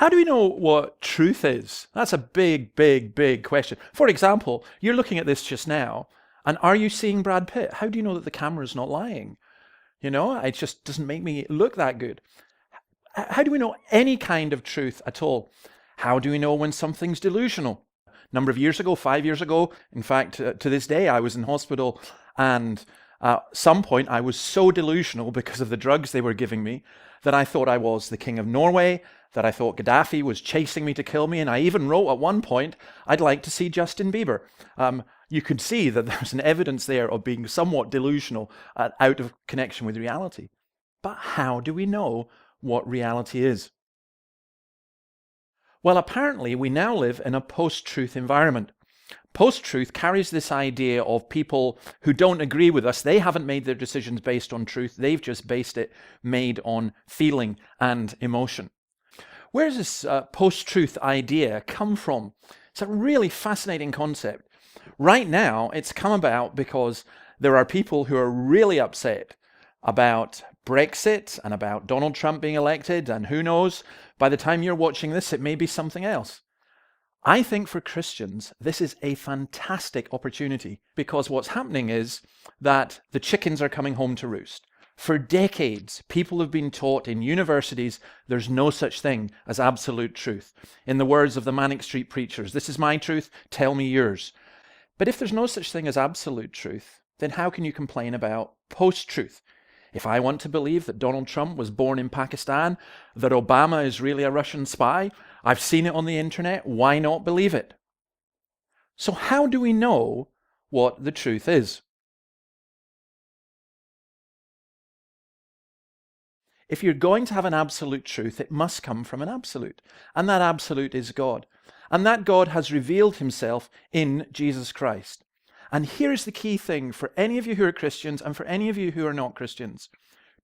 How do we know what truth is? That's a big, big, big question. For example, you're looking at this just now, and are you seeing Brad Pitt? How do you know that the camera's not lying? You know, it just doesn't make me look that good. How do we know any kind of truth at all? How do we know when something's delusional? A number of years ago, 5 years ago, in fact, to this day, I was in hospital, and at some point I was so delusional because of the drugs they were giving me that I thought I was the king of Norway, that I thought Gaddafi was chasing me to kill me, and I even wrote at one point, I'd like to see Justin Bieber. You could see that there's an evidence there of being somewhat delusional, out of connection with reality. But how do we know what reality is? Well, apparently we now live in a post-truth environment. Post-truth carries this idea of people who don't agree with us. They haven't made their decisions based on truth. They've just based it made on feeling and emotion. Where does this post-truth idea come from? It's a really fascinating concept. Right now, it's come about because there are people who are really upset about Brexit and about Donald Trump being elected, and who knows, by the time you're watching this, it may be something else. I think for Christians, this is a fantastic opportunity, because what's happening is that the chickens are coming home to roost. For decades, people have been taught in universities there's no such thing as absolute truth. In the words of the Manic Street Preachers, this is my truth, tell me yours. But if there's no such thing as absolute truth, then how can you complain about post-truth? If I want to believe that Donald Trump was born in Pakistan, that Obama is really a Russian spy, I've seen it on the internet, why not believe it? So how do we know what the truth is? If you're going to have an absolute truth, it must come from an absolute. And that absolute is God. And that God has revealed himself in Jesus Christ. And here's the key thing for any of you who are Christians and for any of you who are not Christians.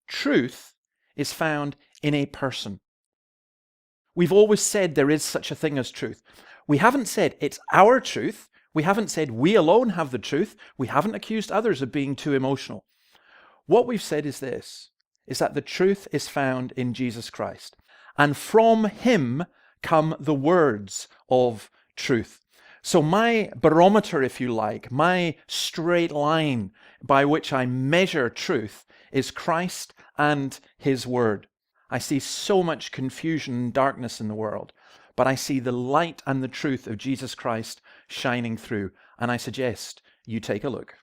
Truth is found in a person. We've always said there is such a thing as truth. We haven't said it's our truth. We haven't said we alone have the truth. We haven't accused others of being too emotional. What we've said is this, is that the truth is found in Jesus Christ. And from him come the words of truth. So my barometer, if you like, my straight line by which I measure truth is Christ and his word. I see so much confusion and darkness in the world, but I see the light and the truth of Jesus Christ shining through, and I suggest you take a look.